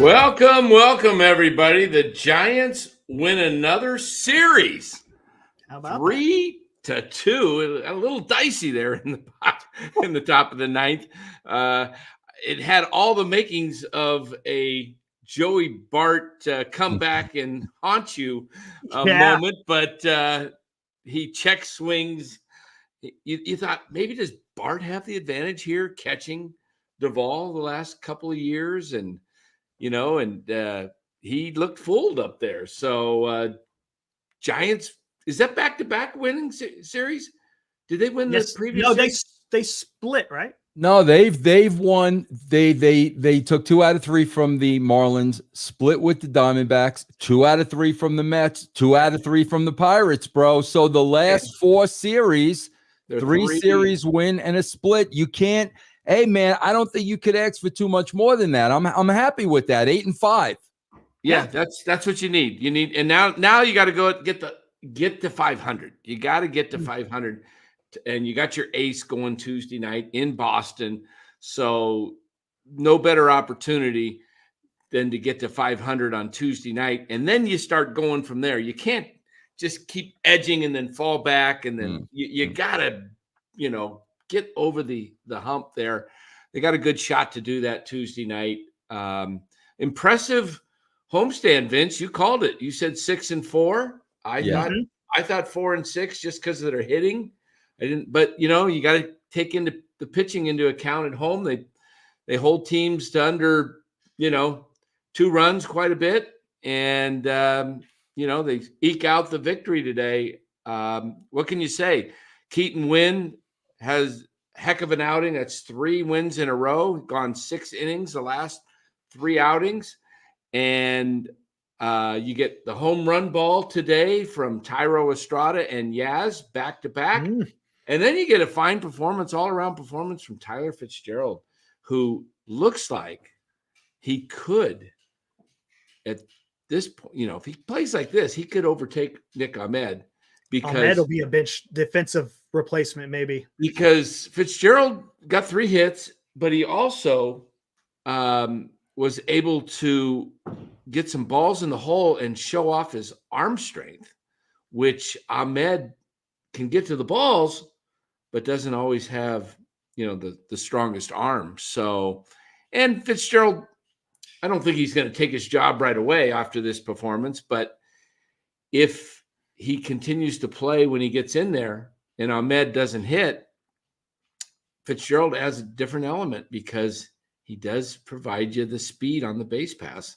Welcome, everybody. The Giants win another series. How about 3-2. A little dicey there in the top of the ninth. It had all the makings of a Joey Bart come back and haunt you moment, but he check swings. You thought, maybe does Bart have the advantage here catching Duvall the last couple of years? And he looked fooled up there. So Giants, is that back-to-back winning series? Did they win the previous? No, they split, right? No, they've won. They took 2 out of 3 from the Marlins, split with the Diamondbacks, 2 out of 3 from the Mets, 2 out of 3 from the Pirates, bro. So the last 4 series, 3 series win and a split. You can't. Hey, man, I don't think you could ask for too much more than that. I'm happy with that. 8-5. Yeah, that's what you need. You need, and now you got to go get to 500. You got to get to 500, and you got your ace going Tuesday night in Boston. So no better opportunity than to get to 500 on Tuesday night, and then you start going from there. You can't just keep edging and then fall back, and then you got to, get over the hump there. They got a good shot to do that Tuesday night. Impressive homestand, Vince. You called it. You said 6-4. I thought 4-6 just because of their hitting. I didn't, but you got to take into the pitching into account at home. They hold teams to under 2 runs quite a bit, and they eke out the victory today. What can you say? Keaton Wynn has a heck of an outing. That's 3 wins in a row, gone 6 innings the last 3 outings. And you get the home run ball today from Tyro Estrada and Yaz back-to-back. And then you get a fine performance, all-around performance from Tyler Fitzgerald, who looks like he could, at this point, if he plays like this, he could overtake Nick Ahmed. Because Ahmed will be a bench defensive replacement, maybe. Because Fitzgerald got 3 hits, but he also was able to get some balls in the hole and show off his arm strength, which Ahmed can get to the balls, but doesn't always have, the strongest arm. So, and Fitzgerald, I don't think he's going to take his job right away after this performance, but if he continues to play when he gets in there and Ahmed doesn't hit, Fitzgerald has a different element because he does provide you the speed on the base pass.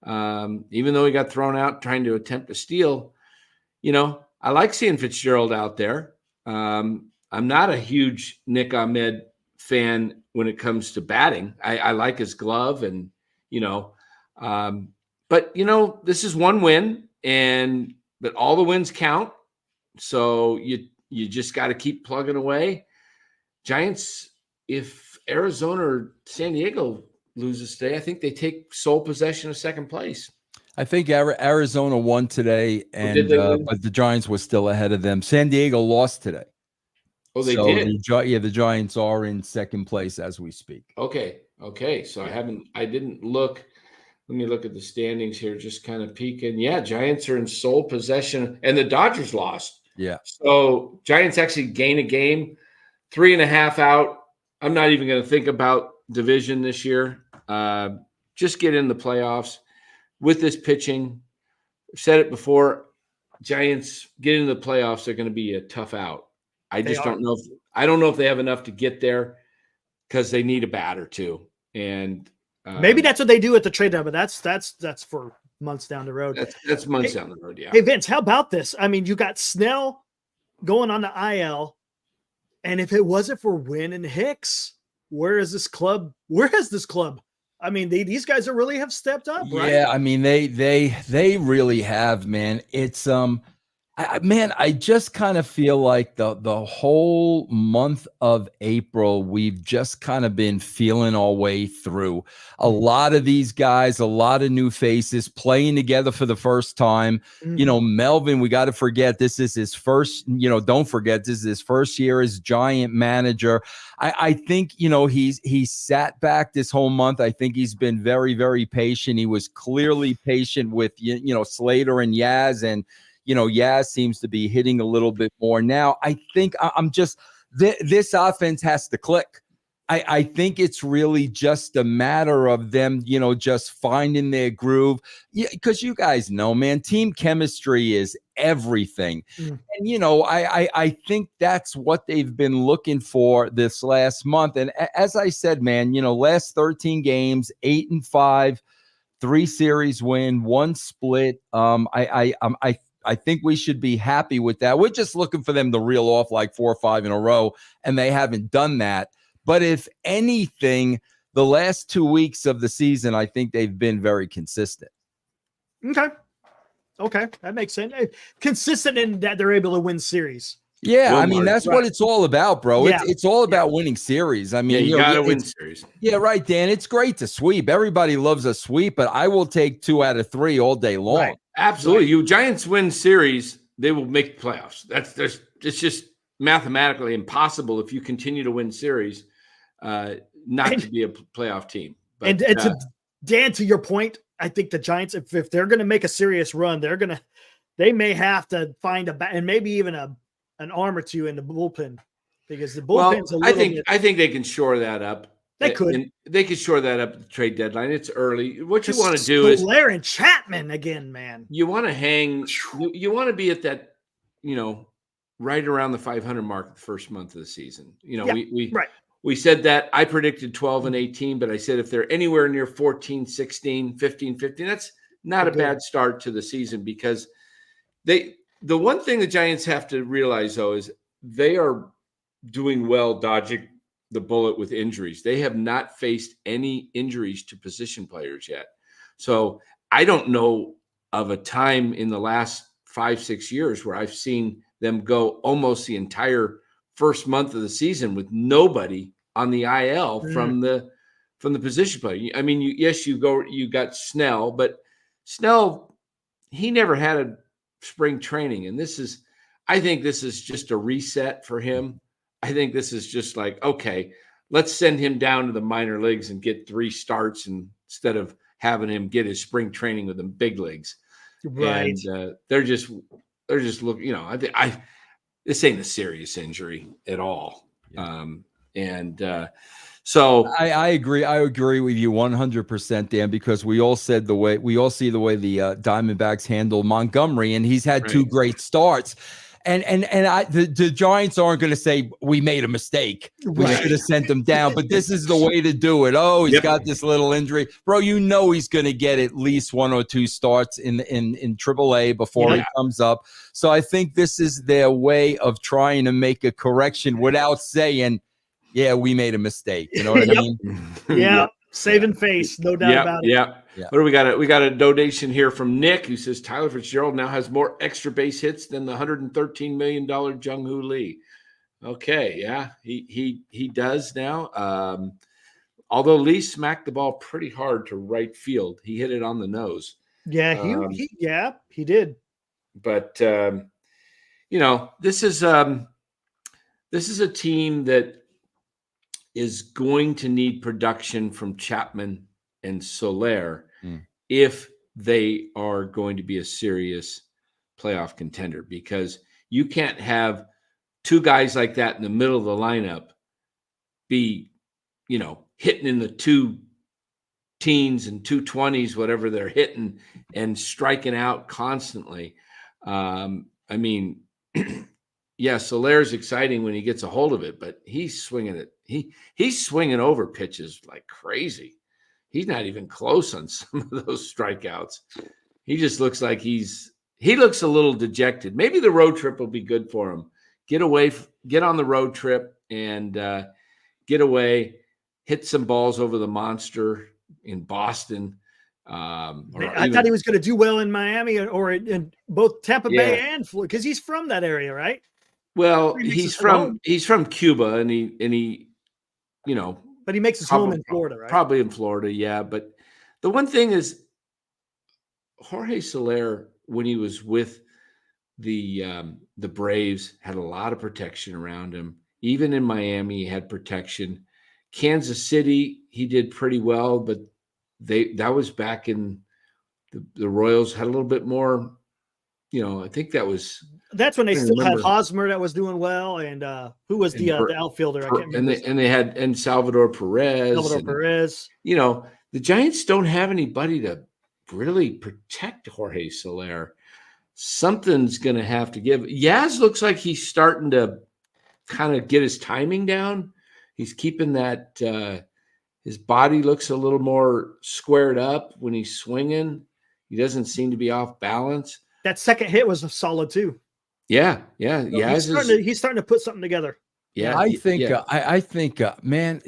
Even though he got thrown out trying to attempt to steal, I like seeing Fitzgerald out there. I'm not a huge Nick Ahmed fan when it comes to batting. I like his glove and, but this is 1 win, but all the wins count. So you just got to keep plugging away. Giants, if Arizona or San Diego loses today, I think they take sole possession of second place. I think Arizona won today, and but the Giants were still ahead of them. San Diego lost today. Oh, they did? The Giants are in second place as we speak. Okay. So I didn't look. Let me look at the standings here, just kind of peeking. Yeah, Giants are in sole possession, and the Dodgers lost. Yeah. So Giants actually gain a game, 3.5 out. I'm not even going to think about division this year. Just get in the playoffs with this pitching. I've said it before. Giants get into the playoffs. They're going to be a tough out. I don't know if they have enough to get there because they need a bat or two. And maybe that's what they do at the trade deadline, but that's for months down the road. That's months down the road. Yeah. Hey Vince, how about this? I mean, you got Snell going on the IL, and if it wasn't for Wynn and Hicks, where is this club? Where is this club? I mean, these guys really have stepped up, right? Yeah, I mean they really have, man. It's Man, I just kind of feel like the whole month of April, we've just kind of been feeling our way through. A lot of these guys, a lot of new faces playing together for the first time. You know, Melvin, we got to forget this is his first, don't forget this is his first year as Giant manager. I think, he's sat back this whole month. I think he's been very, very patient. He was clearly patient with, Slater and Yaz, and Yaz seems to be hitting a little bit more now. I think I'm just this offense has to click. I think it's really just a matter of them, just finding their groove. Yeah, because you guys know, man, team chemistry is everything. And I think that's what they've been looking for this last month. And as I said, man, last 13 games, 8-5, 3 series win, 1 split. I think we should be happy with that. We're just looking for them to reel off like 4 or 5 in a row, and they haven't done that. But if anything, the last 2 weeks of the season, I think they've been very consistent. Okay, that makes sense. Consistent in that they're able to win series. Yeah, I mean, that's what it's all about, bro. Yeah. It's all about winning series. I mean, you got to win series. Yeah, right, Dan. It's great to sweep. Everybody loves a sweep, but I will take 2 out of 3 all day long. Right. Absolutely. You Giants win series, they will make the playoffs. It's just mathematically impossible if you continue to win series, not to be a playoff team. But, and to Dan, to your point, I think the Giants, if they're going to make a serious run, they may have to find and maybe even an arm or two in the bullpen, because the bullpen's I think they can shore that up. They could shore that up at the trade deadline. It's early. What you want to do is Blair and Chapman again, man. You want to hang. You want to be at that, right around the 500 mark the first month of the season. We said that. I predicted 12 and 18, but I said if they're anywhere near 14, 16, 15, 15, that's not a bad start to the season, because the one thing the Giants have to realize, though, is they are doing well dodging the bullet with injuries. They have not faced any injuries to position players yet. So I don't know of a time in the last 5-6 years where I've seen them go almost the entire first month of the season with nobody on the IL from the position player. I mean, you got Snell, but Snell, he never had a spring training. And I think this is just a reset for him. I think this is just like, okay, let's send him down to the minor leagues and get 3 starts instead of having him get his spring training with the big leagues. Right. And they're just looking, this ain't a serious injury at all. Yeah. So I agree. I agree with you 100%, Dan, because we all see the way the Diamondbacks handle Montgomery, and he's had 2 great starts. And the Giants aren't going to say we made a mistake. We should have sent him down, but this is the way to do it. Oh, he's got this little injury, bro. He's going to get at least 1 or 2 starts in AAA before he comes up. So I think this is their way of trying to make a correction without saying, "Yeah, we made a mistake." You know what I mean? Yeah. Saving face, no doubt about it. Yeah. What do we got? We got a donation here from Nick, who says Tyler Fitzgerald now has more extra base hits than the $113 million Jung-Hoo Lee. Okay, yeah, he does now. Although Lee smacked the ball pretty hard to right field, he hit it on the nose. Yeah, he did. But this is a team that is going to need production from Chapman and Soler if they are going to be a serious playoff contender, because you can't have 2 guys like that in the middle of the lineup be, hitting in the 2 teens and 220s, whatever they're hitting, and striking out constantly. I mean, yeah, Soler's exciting when he gets a hold of it, but he's swinging it. He's swinging over pitches like crazy. He's not even close on some of those strikeouts. He just looks like he looks a little dejected. Maybe the road trip will be good for him. Get on the road trip and get away, hit some balls over the monster in Boston, I thought he was going to do well in Miami or in both Tampa Bay and Florida because he's from that area, right? Well, he's from Cuba, and he, but he makes his home in Florida, right? Probably in Florida, yeah. But the one thing is, Jorge Soler, when he was with the Braves, had a lot of protection around him. Even in Miami, he had protection. Kansas City, he did pretty well, but that was back in the Royals had a little bit more. I think that's when they still had Hosmer that was doing well, and who was the outfielder? I can't remember. And they had Salvador Perez. The Giants don't have anybody to really protect Jorge Soler. Something's going to have to give. Yaz looks like he's starting to kind of get his timing down. He's keeping that. His body looks a little more squared up when he's swinging. He doesn't seem to be off balance. That second hit was solid too. Yeah. So he's starting to put something together. Yeah, I think, man,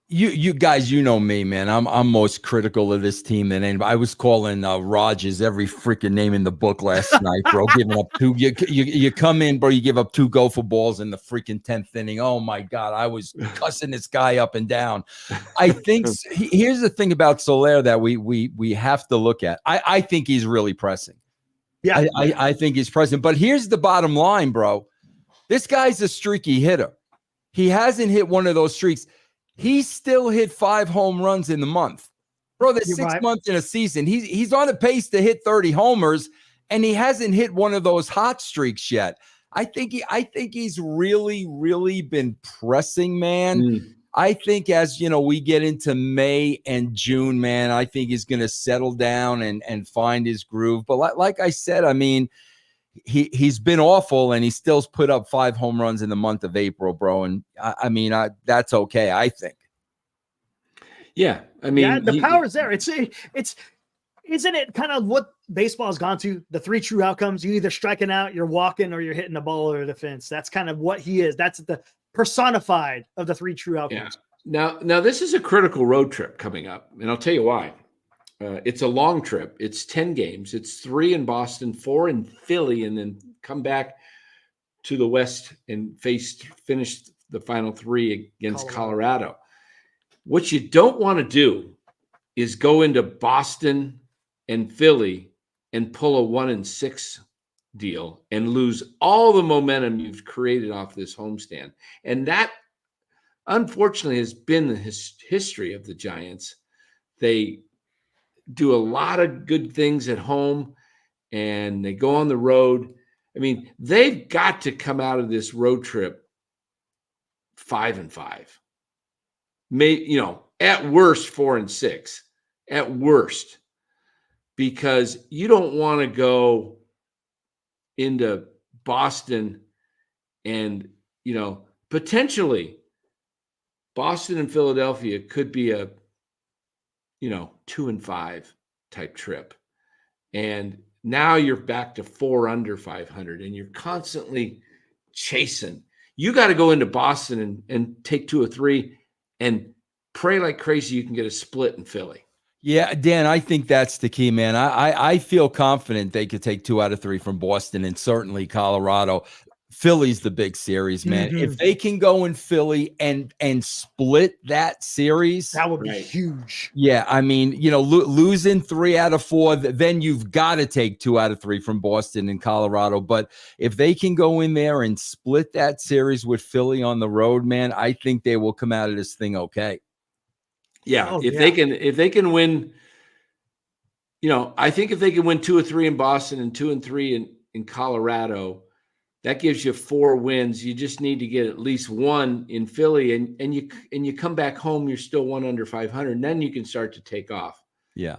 you guys, me, man. I'm most critical of this team than anybody. I was calling Rogers every freaking name in the book last night, bro. Giving up two. You come in, bro. You give up 2 go for balls in the freaking 10th inning. Oh my God, I was cussing this guy up and down. I think here's the thing about Soler that we have to look at. I think he's really pressing. Yeah, I think he's pressing. But here's the bottom line, bro. This guy's a streaky hitter. He hasn't hit one of those streaks. He still hit 5 home runs in the month. Bro, there's 6 months in a season. He's on a pace to hit 30 homers, and he hasn't hit one of those hot streaks yet. I think he's really, really been pressing, man. I think as we get into May and June, man, I think he's going to settle down and find his groove. But like I said, I mean, he's been awful, and he still's put up 5 home runs in the month of April, bro. And I mean, that's okay, I think. Yeah, I mean, the power's there. Isn't it kind of what baseball has gone to? The 3 true outcomes: you either striking out, you're walking, or you're hitting the ball or the fence. That's kind of what he is. That's the personified of the 3 true outcomes. Yeah. Now this is a critical road trip coming up, and I'll tell you why. It's a long trip. It's 10 games. It's 3 in Boston, 4 in Philly, and then come back to the West and finish the final 3 against Colorado. What you don't want to do is go into Boston and Philly and pull a 1-6 deal and lose all the momentum you've created off this homestand. And that, unfortunately, has been the history of the Giants. They do a lot of good things at home, and they go on the road. I mean, they've got to come out of this road trip 5-5. At worst 4-6, at worst, because you don't want to go into Boston and, potentially Boston and Philadelphia could be a 2-5 type trip. And now you're back to 4 under 500, and you're constantly chasing. You got to go into Boston and take 2 or 3 and pray like crazy you can get a split in Philly. Yeah, Dan, I think that's the key, man. I feel confident they could take 2 out of 3 from Boston and certainly Colorado. Philly's the big series, man. Mm-hmm. If they can go in Philly and split that series, that would be huge. Yeah, I mean, losing 3 out of 4, then you've got to take 2 out of 3 from Boston and Colorado. But if they can go in there and split that series with Philly on the road, man, I think they will come out of this thing okay. Yeah, if they can win, I think if they can win 2 or 3 in Boston and 2 and 3 in Colorado, that gives you 4 wins. You just need to get at least 1 in Philly, and you come back home, you're still 1 under 500, and then you can start to take off. Yeah.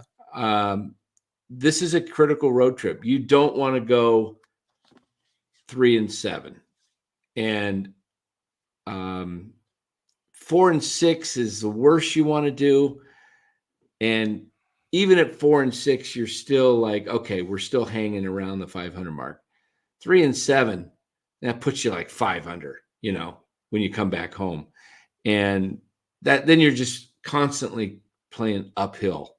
This is a critical road trip. You don't want to go 3-7, and 4-6 is the worst you want to do. And even at 4-6, you're still like, okay, we're still hanging around the 500 mark. 3-7, that puts you like 5 under, when you come back home. And then you're just constantly playing uphill.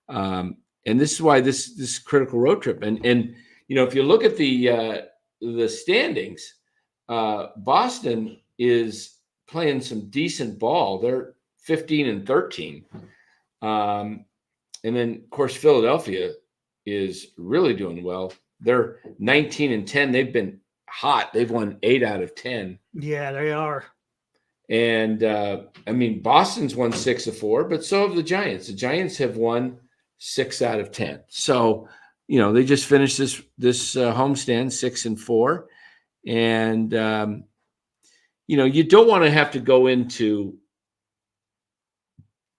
And this is why this critical road trip. And if you look at the standings, Boston is playing some decent ball. They're 15-13. And then, of course, Philadelphia is really doing well. They're 19-10. They've been hot. They've won 8 out of 10. Yeah, they are. And Boston's won 6 of 4, but so have the Giants. The Giants have won 6 out of 10. So, they just finished this homestand 6-4. And, you don't want to have to go into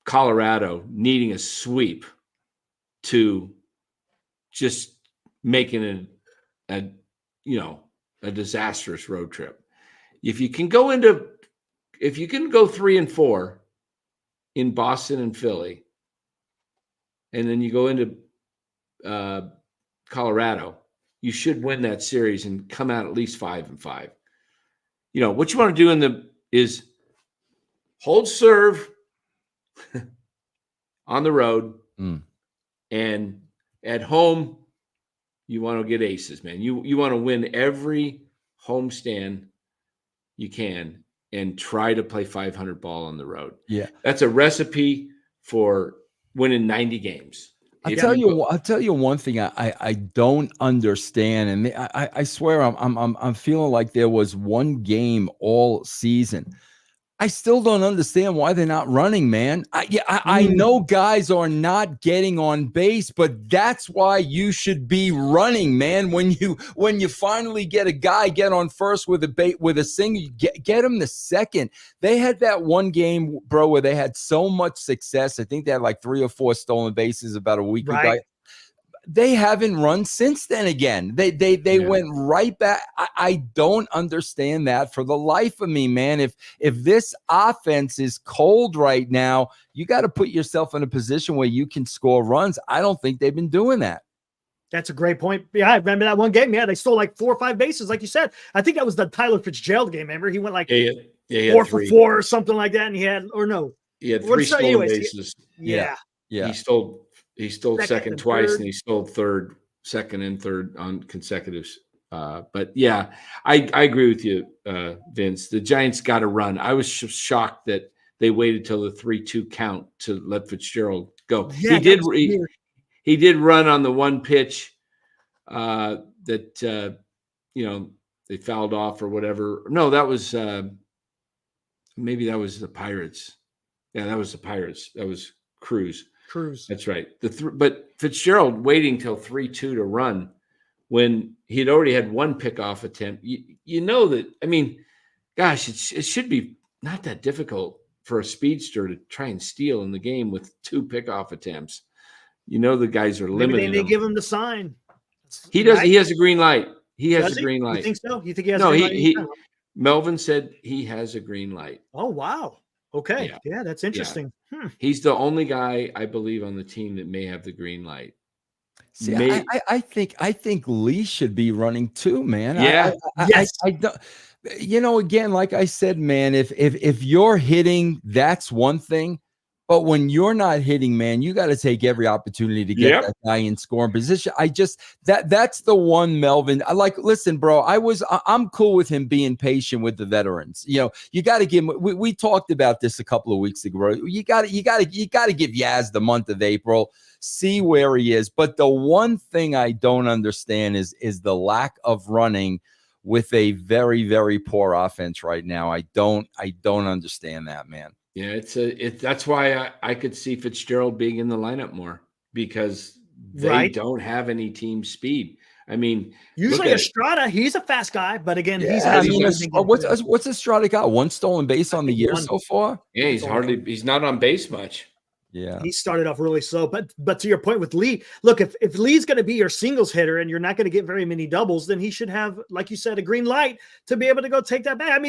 Colorado needing a sweep to just making a disastrous road trip. If you can go 3-4 in Boston and Philly, and then you go into Colorado, you should win that series and come out at least 5-5. What you want to do is hold serve on the road, and at home, you want to get aces, man. You want to win every homestand you can and try to play 500 ball on the road. Yeah, that's a recipe for winning 90 games. I'll tell you one thing I don't understand, and I swear I'm feeling like there was one game all season. I still don't understand why they're not running, man. I know guys are not getting on base, but that's why you should be running, man. When you finally get a guy get on first with a single, get him the second. They had that one game, bro, where they had so much success. I think they had like 3 or 4 stolen bases about a week ago. They haven't run since then again. They went right back. I don't understand that for the life of me, man. If this offense is cold right now, you got to put yourself in a position where you can score runs. I don't think they've been doing that. That's a great point. Yeah, I remember that one game. Yeah, they stole like 4 or 5 bases, like you said. I think that was the Tyler Fitzgerald game. Remember, he went like 4 for 4 or something like that, and he had 3 stolen bases. Yeah. He stole second twice, and he stole second and third on consecutives. But yeah, I agree with you, Vince. The Giants got to run. I was shocked that they waited till the 3-2 count to let Fitzgerald go. Yeah, he did run on the one pitch that they fouled off or whatever. No, that was maybe that was the Pirates. Yeah, that was the Pirates. That was Cruz. That's right. But Fitzgerald waiting till 3-2 to run when he'd already had one pickoff attempt. Gosh, it should be not that difficult for a speedster to try and steal in the game with 2 pickoff attempts. The guys are limited. Maybe they give him the sign. He does. He has a green light. He has a green light. You think so? You think he has a green light? Melvin said he has a green light. Oh, wow. Okay. Yeah, that's interesting. Yeah. He's the only guy, I believe, on the team that may have the green light. See, I think Lee should be running too, man. Yeah. I don't. Again, like I said, man, if you're hitting, that's one thing. But when you're not hitting, man, you got to take every opportunity to get that guy in scoring position. That's the one, Melvin. Listen, bro, I'm cool with him being patient with the veterans. You got to give him. We talked about this a couple of weeks ago, bro. You got to give Yaz the month of April, see where he is. But the one thing I don't understand is the lack of running with a very, very poor offense right now. I don't understand that, man. Yeah, that's why I could see Fitzgerald being in the lineup more because they don't have any team speed. Usually Estrada, he's a fast guy, but again, what's Estrada got? 1 stolen base on the year so far? Yeah, he's not on base much. Yeah, he started off really slow, but to your point with Lee, look, if Lee's going to be your singles hitter and you're not going to get very many doubles, then he should have, like you said, a green light to be able to go take that back.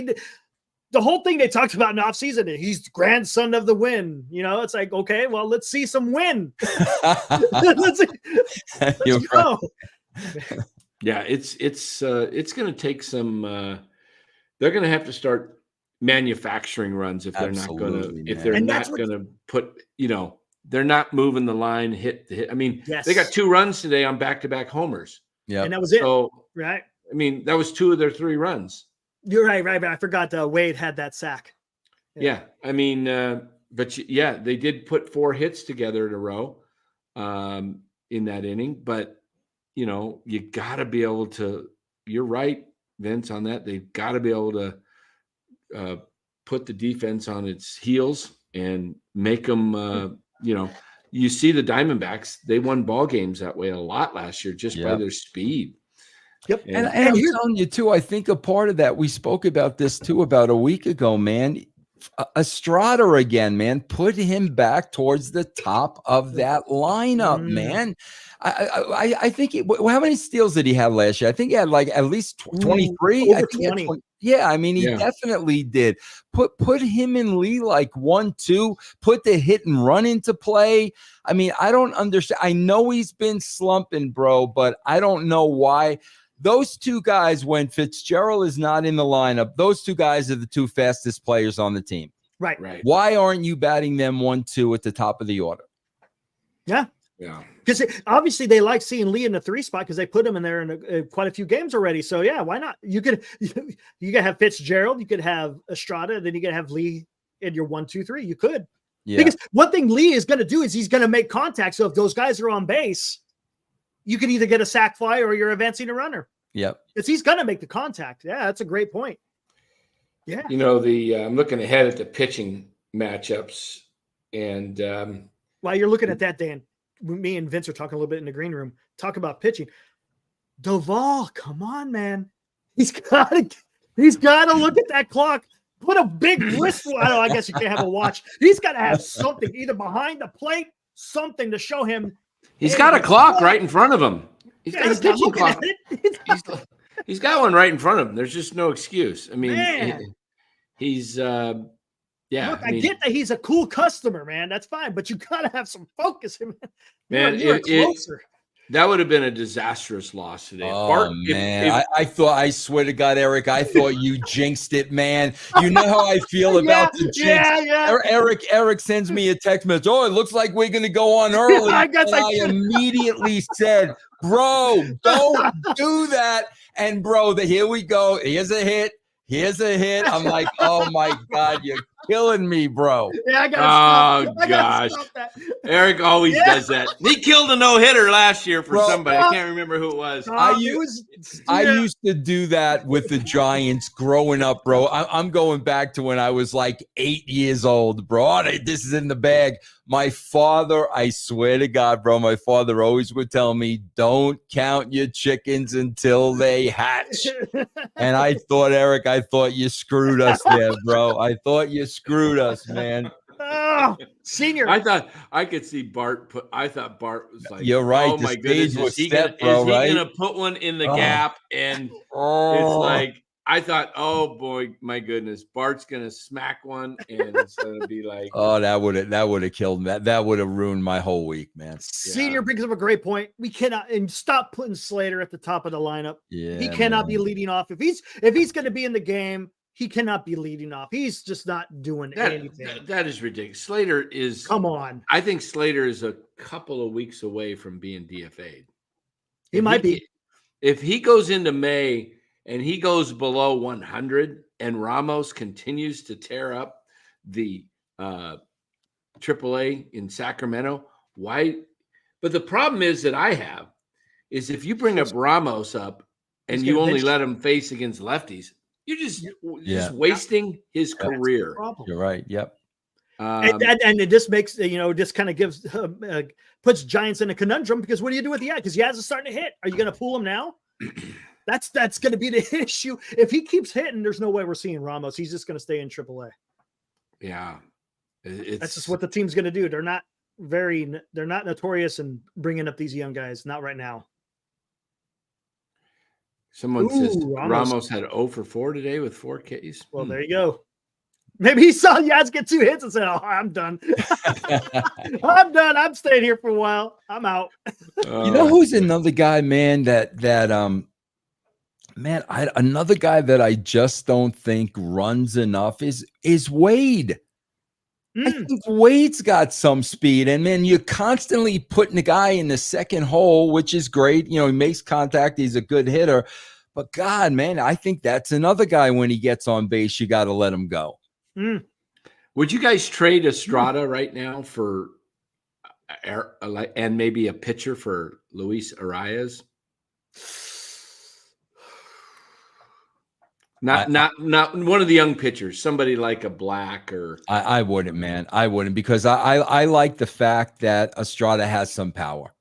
The whole thing they talked about in offseason, he's grandson of the win. It's like, okay, well, let's see some win. let's go. Yeah, it's going to take some. They're going to have to start manufacturing runs if they're not going to put they're not moving the line hit to hit. I mean, Yes. they got 2 runs today on back-to-back homers. Yeah. And that was it. So, Right. I mean, that was 2 of their 3 runs. You're right. But I forgot Wade had that sack. Yeah. I mean, but they did put 4 hits together in a row in that inning. But, you got to be able to, you're right, Vince, on that. They've got to be able to put the defense on its heels and make them, you see the Diamondbacks, they won ball games that way a lot last year just by their speed. Yep. And I'm telling you, too, I think a part of that, we spoke about this, too, about a week ago, man. Estrada again, man. Put him back towards the top of that lineup, man. I think how many steals did he have last year? I think he had like at least 23. Over 20. Yeah, I mean, he definitely did. Put him and Lee like 1-2. Put the hit and run into play. I mean, I don't understand. I know he's been slumping, bro, but I don't know why. Those 2 guys, when Fitzgerald is not in the lineup, those 2 guys are the 2 fastest players on the team. Right. Why aren't you batting them 1-2 at the top of the order? Yeah. Because obviously they like seeing Lee in the 3 spot because they put him in there in quite a few games already. So yeah, why not? You could have Fitzgerald, you could have Estrada, then you could have Lee in your 1, 2, 3. You could. Yeah. Because one thing Lee is going to do is he's going to make contact. So if those guys are on base, you can either get a sac fly or you're advancing a runner. Yep. Because he's going to make the contact. Yeah, that's a great point. Yeah. I'm looking ahead at the pitching matchups. And while you're looking at that, Dan, me and Vince are talking a little bit in the green room. Talk about pitching. Doval, come on, man. He's got to look at that clock. Put a big wrist. I guess you can't have a watch. He's got to have something either behind the plate, something to show him. He's got a clock right in front of him. He's got a pitching clock. He's got one right in front of him. There's just no excuse. I mean, he's Look, I get that he's a cool customer, man. That's fine, but you gotta have some focus, man. You're closer. That would have been a disastrous loss today. Oh, Bart, man. I swear to God, Eric, I thought you jinxed it, man. You know how I feel about the jinx. Eric sends me a text message. Oh, it looks like we're going to go on early. I immediately said, bro, don't do that. And, bro, here we go. Here's a hit. I'm like, oh, my God, you're killing me, bro. Yeah, I got gosh. Eric always does that. He killed a no-hitter last year for somebody. I can't remember who it was. I used to do that with the Giants growing up, bro. I'm going back to when I was like 8 years old, bro. Oh, this is in the bag. My father, I swear to God, bro, my father always would tell me, don't count your chickens until they hatch. And I thought, Eric, you screwed us there, bro. I thought you screwed us, man. Oh, senior. I thought I could see Bart Bart was like, you're right. Oh my goodness, is he gonna put one in the gap? And it's like, I thought, oh boy, my goodness, Bart's gonna smack one, and it's gonna be like, oh, that would have killed me. That would have ruined my whole week, man. Senior brings up a great point. We cannot stop putting Slater at the top of the lineup. Yeah, he cannot be leading off. If he's going to be in the game, he cannot be leading off. He's just not doing anything. That is ridiculous. Slater is. Come on. I think Slater is a couple of weeks away from being DFA'd. He might be. If he goes into May and he goes below 100 and Ramos continues to tear up the AAA in Sacramento, why? But the problem is that I have is if you bring up Ramos up and you only let him face against lefties, you're just wasting his career. You're right. Yep. And it just makes, just kind of gives, puts Giants in a conundrum because what do you do with Yaz? Because Yaz is starting to hit. Are you going to pull him now? That's going to be the issue. If he keeps hitting, there's no way we're seeing Ramos. He's just going to stay in AAA. Yeah. That's just what the team's going to do. They're not notorious in bringing up these young guys. Not right now. Someone says Ramos had 0 for 4 today with 4 Ks. Well, there you go. Maybe he saw Yaz get 2 hits and said, "Oh, I'm done. I'm done. I'm staying here for a while. I'm out." You know who's another guy, man? Another guy that I just don't think runs enough is Wade. I think Wade's got some speed, and man, you're constantly putting the guy in the second hole, which is great. He makes contact. He's a good hitter, but God, man, I think that's another guy when he gets on base, you got to let him go. Would you guys trade Estrada right now for and maybe a pitcher for Luis Arias? Not one of the young pitchers, somebody like a Black or I wouldn't, man. I wouldn't, because I like the fact that Estrada has some power.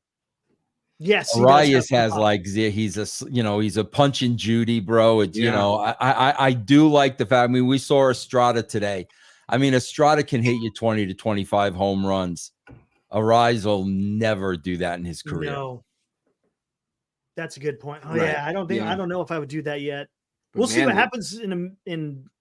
Yes, Arias has he's a punch and Judy, bro. It's I do like the fact. I mean, we saw Estrada today. I mean, Estrada can hit you 20 to 25 home runs. Arias will never do that in his career. No, that's a good point. Yeah, I don't know if I would do that yet. But we'll see what happens in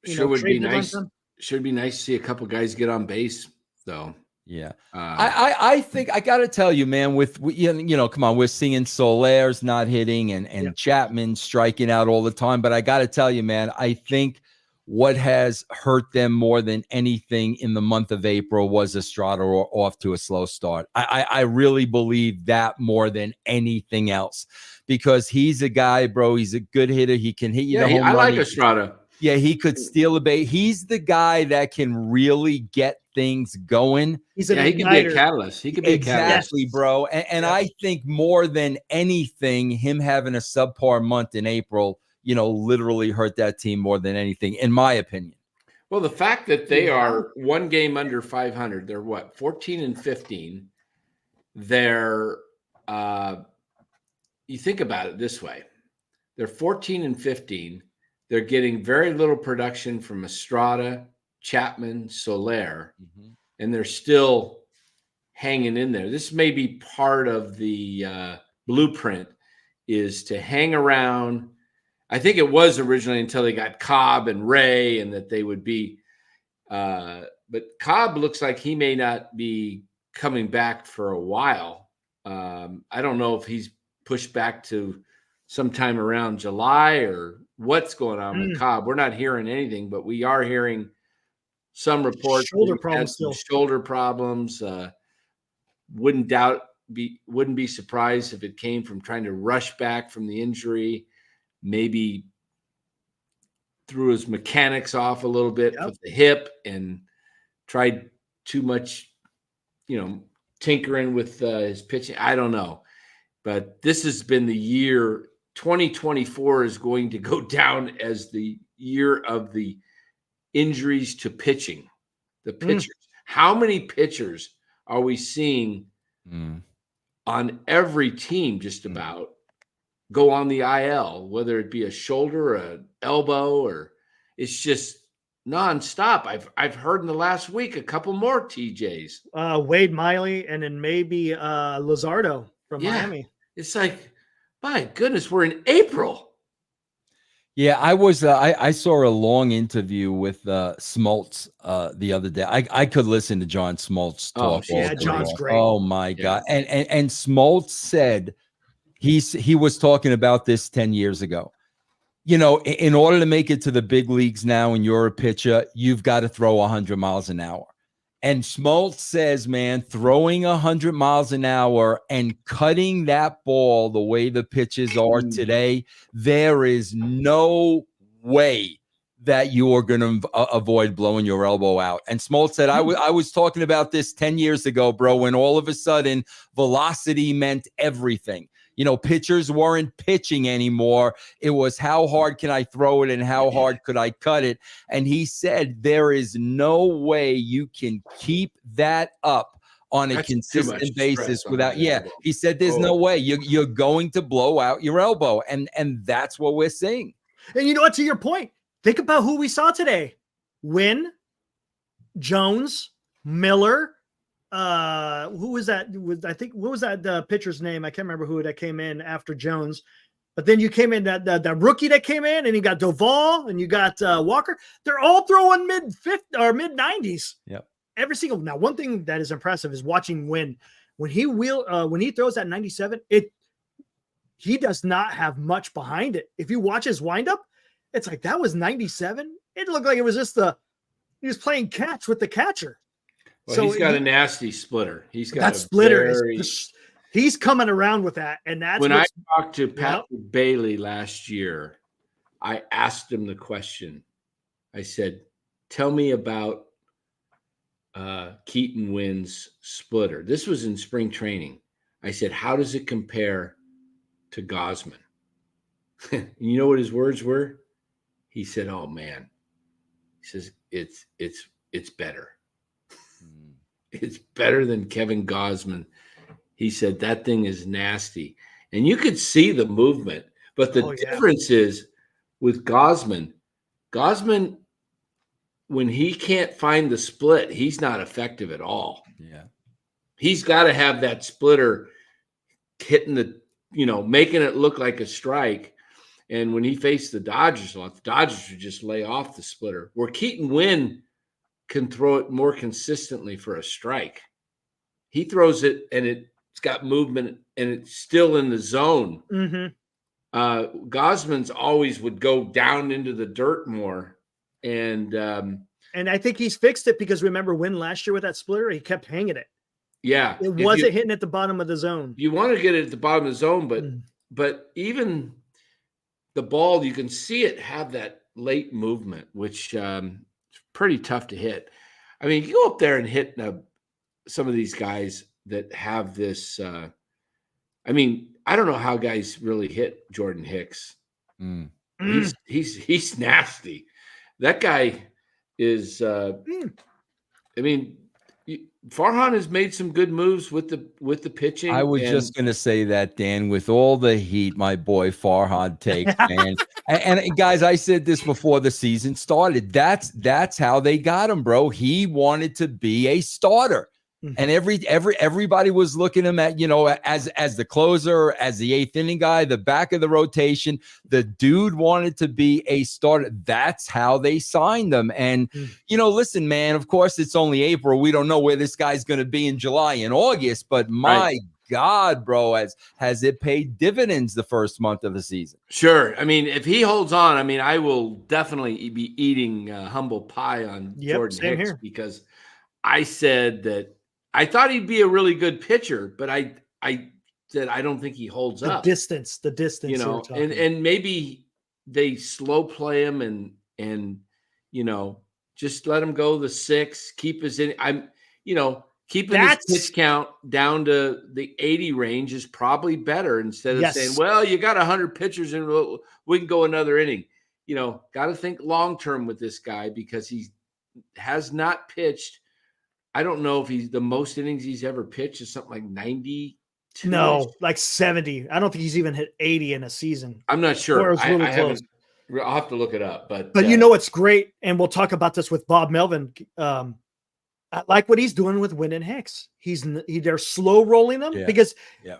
would be nice. Should be nice to see a couple guys get on base, though. Yeah, I think I got to tell you, man. With come on, we're seeing Soler's not hitting and Chapman striking out all the time. But I got to tell you, man, I think what has hurt them more than anything in the month of April was Estrada off to a slow start. I really believe that more than anything else, because he's a guy, bro. He's a good hitter. He can hit you the home run. I like Estrada. Yeah, he could steal a base. He's the guy that can really get things going. He can be a catalyst. He could be exactly, bro. And I think more than anything, him having a subpar month in April, literally hurt that team more than anything, in my opinion. Well, the fact that they are one game under 500, they're what, 14-15. They're you think about it this way. They're 14-15. They're getting very little production from Estrada, Chapman, Soler, and they're still hanging in there. This may be part of the blueprint, is to hang around. I think it was originally until they got Cobb and Ray, and that they would be. But Cobb looks like he may not be coming back for a while. I don't know if he's pushed back to sometime around July or what's going on with Cobb. We're not hearing anything, but we are hearing some reports. Shoulder problems. Wouldn't be surprised if it came from trying to rush back from the injury. Maybe threw his mechanics off a little bit with the hip and tried too much, tinkering with his pitching. I don't know. But this has been the year. 2024 is going to go down as the year of the injuries to pitching, the pitchers. How many pitchers are we seeing on every team just about go on the IL, whether it be a shoulder, or an elbow, or it's just nonstop. I've heard in the last week a couple more TJs. Wade Miley, and then maybe Luzardo from Miami. It's like, my goodness, we're in April. Yeah, I was. I saw a long interview with Smoltz the other day. I could listen to John Smoltz talk. John's great. Oh my God! And Smoltz said he was talking about this 10 years ago. In order to make it to the big leagues now, and you're a pitcher, you've got to throw 100 miles an hour. And Smoltz says, man, throwing 100 miles an hour and cutting that ball the way the pitches are today, there is no way that you are going to avoid blowing your elbow out. And Smoltz said, I was talking about this 10 years ago, bro, when all of a sudden velocity meant everything. Pitchers weren't pitching anymore. It was how hard can I throw it and how hard could I cut it? And he said there is no way you can keep that up on a consistent basis without. He said there's no way you're going to blow out your elbow, and that's what we're seeing. And you know what? To your point, think about who we saw today: Wynn, Jones, Miller. Who was that? What was that pitcher's name? I can't remember who that came in after Jones. But then you came in that rookie that came in, and you got Duvall and you got Walker. They're all throwing mid-50s or mid-90s. Yep. Every single. Now, one thing that is impressive is watching Wynn when he throws that 97. He does not have much behind it. If you watch his windup, it's like that was 97. It looked like it was just he was playing catch with the catcher. Well, he's got a nasty splitter. He's got that a splitter very... he's coming around with that. And that's when I talked to Patrick Bailey last year, I asked him the question. I said, tell me about Keaton Wynn's splitter. This was in spring training. I said, how does it compare to Gosman? You know what his words were? He said, oh man. He says, it's better. It's better than Kevin Gosman. He said that thing is nasty. And you could see the movement. But the difference is with Gosman, when he can't find the split, he's not effective at all. Yeah. He's got to have that splitter hitting making it look like a strike. And when he faced the Dodgers a lot, the Dodgers would just lay off the splitter. Where Keaton Wynn can throw it more consistently for a strike. He throws it and it's got movement and it's still in the zone. Mm-hmm. Gosman's always would go down into the dirt more. And I think he's fixed it, because remember Wynn last year with that splitter, he kept hanging it. Yeah. It wasn't hitting at the bottom of the zone. You want to get it at the bottom of the zone, but even the ball, you can see it have that late movement, which is pretty tough to hit. I mean, you go up there and hit some of these guys that have this. I mean, I don't know how guys really hit Jordan Hicks. He's nasty. That guy is. I mean, Farhan has made some good moves with the pitching. I was just going to say that, Dan, with all the heat my boy Farhan takes, man. and guys, I said this before the season started. That's how they got him, bro. He wanted to be a starter. And everybody was looking at him as the closer, as the eighth inning guy, the back of the rotation. The dude wanted to be a starter. That's how they signed him. And listen, man, of course it's only April. We don't know where this guy's going to be in July and August, but my God, bro, has it paid dividends the first month of the season? Sure. I mean, if he holds on, I mean, I will definitely be eating humble pie on Jordan Hicks because I said that I thought he'd be a really good pitcher, but I said I don't think he holds up. The distance, and maybe they slow play him and just let him go the 6, keep his keeping his pitch count down to the 80 range is probably better instead of saying, well, you got 100 pitchers and we can go another inning. Got to think long term with this guy because he has not pitched. I don't know if the most innings he's ever pitched is something like 92. No, like 70. I don't think he's even hit 80 in a season. I'm not sure. Or it was really close. I'll have to look it up. But it's great, and we'll talk about this with Bob Melvin. I like what he's doing with Wynn and Hicks. They're slow rolling them because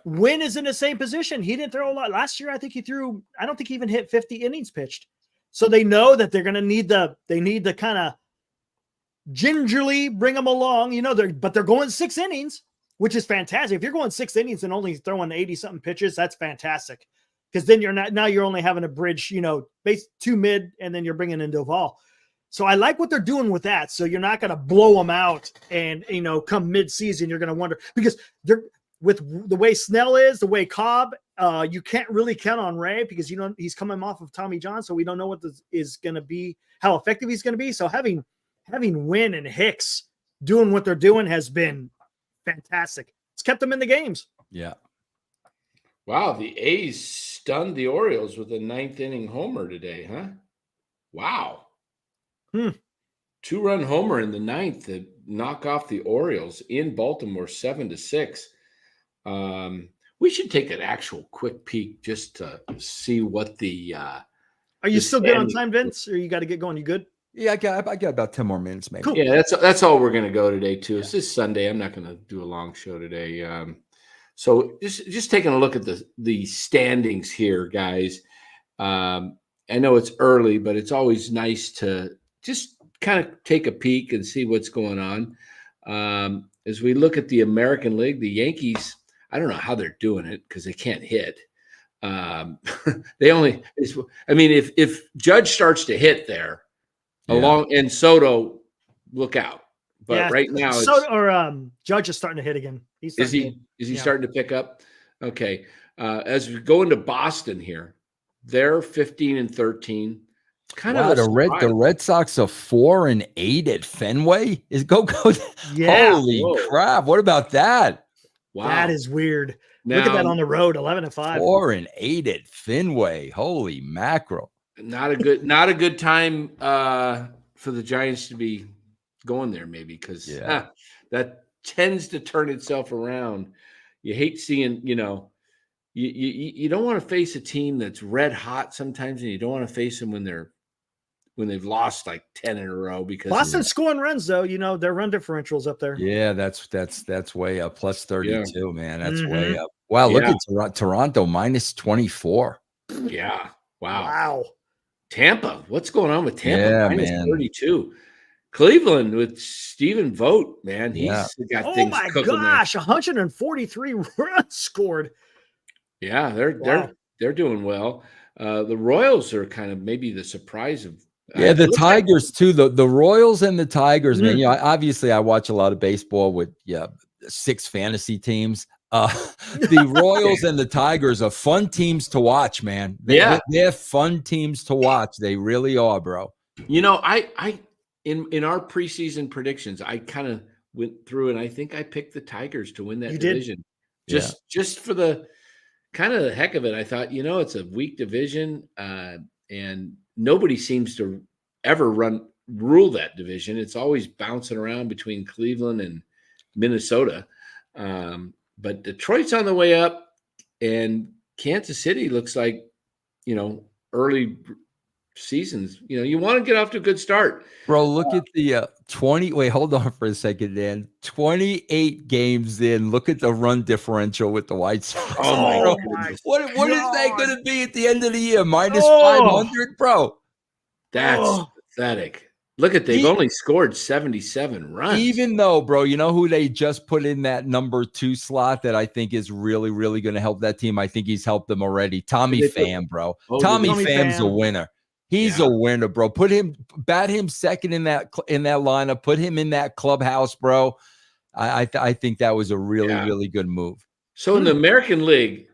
Wynn is in the same position. He didn't throw a lot last year. I think I don't think he even hit 50 innings pitched. So they know that they're going to need the kind of gingerly bring them along, but they're going 6 innings, which is fantastic. If you're going 6 innings and only throwing 80 something pitches, that's fantastic. Because then you're only having a bridge, base 2 mid, and then you're bringing in Doval. So I like what they're doing with that. So you're not going to blow them out and, come mid-season, you're going to wonder because they're with the way Snell is, the way Cobb, you can't really count on Ray because, he's coming off of Tommy John. So we don't know what this is going to be, how effective he's going to be. So having Wynn and Hicks doing what they're doing has been fantastic. It's kept them in the games. Yeah. Wow. The A's stunned the Orioles with a 9th inning homer today, huh? Wow. 2-run homer in the 9th to knock off the Orioles in Baltimore 7-6. We should take an actual quick peek just to see what the Are you still good on time, Vince? Or you got to get going? You good? Yeah, I got about 10 more minutes, maybe. Cool. Yeah, that's all we're gonna go today too. It's just Sunday. I'm not gonna do a long show today. So just taking a look at the standings here, guys. I know it's early, but it's always nice to just kind of take a peek and see what's going on. As we look at the American League, the Yankees, I don't know how they're doing it because they can't hit. If Judge starts to hit there, and Soto, look out but right now Judge is starting to hit again. He's is starting to hit. he starting to pick up? Okay. As we go into Boston here, they're 15-13. Kind of the Red Sox are 4-8 at Fenway. Yeah. Holy crap! What about that? Wow, that is weird. Now, look at that on the road, 11-5. 4-8 at Fenway. Holy mackerel! Not a good time for the Giants to be going there, maybe, because that tends to turn itself around. You hate seeing, you don't want to face a team that's red hot sometimes, and you don't want to face them when they've lost like 10 in a row, because Boston's scoring runs, though. Their run differential's up there. Yeah, that's way up. Plus 32, man. That's way up. Wow, look at Toronto -24. Yeah. Wow. Tampa. What's going on with Tampa? Yeah, -32. Cleveland with Stephen Vogt, man. He's got things cooking. Oh my gosh, 143 runs scored. Yeah, they're doing well. The Royals are kind of maybe the surprise of the Tigers too. The Royals and the Tigers, man. Obviously I watch a lot of baseball with 6 fantasy teams. The Royals and the Tigers are fun teams to watch, man. They're fun teams to watch. They really are, bro. I in our preseason predictions, I kind of went through and I think I picked the Tigers to win that division. Just for the kind of the heck of it. I thought, it's a weak division, and nobody seems to ever rule that division. It's always bouncing around between Cleveland and Minnesota. But Detroit's on the way up, and Kansas City looks like, early seasons. You want to get off to a good start. Bro, look at the 20. Wait, hold on for a second, Dan. 28 games in. Look at the run differential with the White Sox. Oh my God. What is that going to be at the end of the year? -500, bro. That's pathetic. Look at they've only scored 77 runs. Even though, bro, you know who they just put in that number 2 slot that I think is really, really going to help that team? I think he's helped them already. Tommy Pham, bro. Tommy Pham's a winner. He's a winner, bro. Bat him second in that lineup. Put him in that clubhouse, bro. I think that was a really, really good move. So in the American League,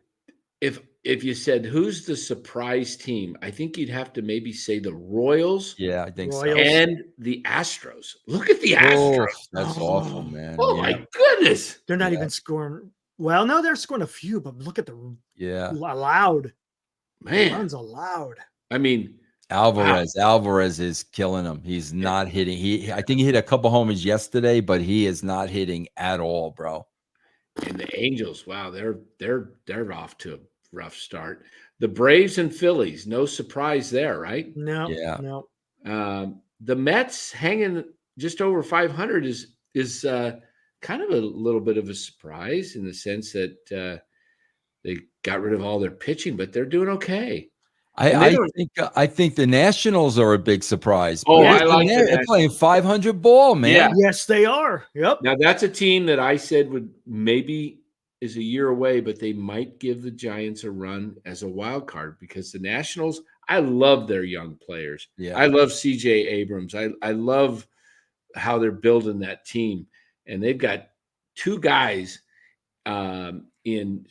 if you said who's the surprise team, I think you'd have to maybe say the Royals. Yeah, I think so. And the Astros. Look at the Astros. That's awful, man. Oh my goodness. They're not even scoring. Well, no, they're scoring a few, but look at the allowed. Man. Runs allowed. I mean, Alvarez is killing him. He's not hitting. I think he hit a couple homers yesterday, but he is not hitting at all, bro. And the Angels, wow, they're off to a rough start. The Braves and Phillies, no surprise there, right? No. The Mets hanging just over 500 is kind of a little bit of a surprise in the sense that they got rid of all their pitching, but they're doing okay. I think the Nationals are a big surprise. Oh, I like they're playing 500 ball, man. Yeah. Yes, they are. Yep. Now that's a team that I said would maybe is a year away, but they might give the Giants a run as a wild card, because the Nationals, I love their young players. Yeah. I love CJ Abrams. I love how they're building that team. And they've got 2 guys in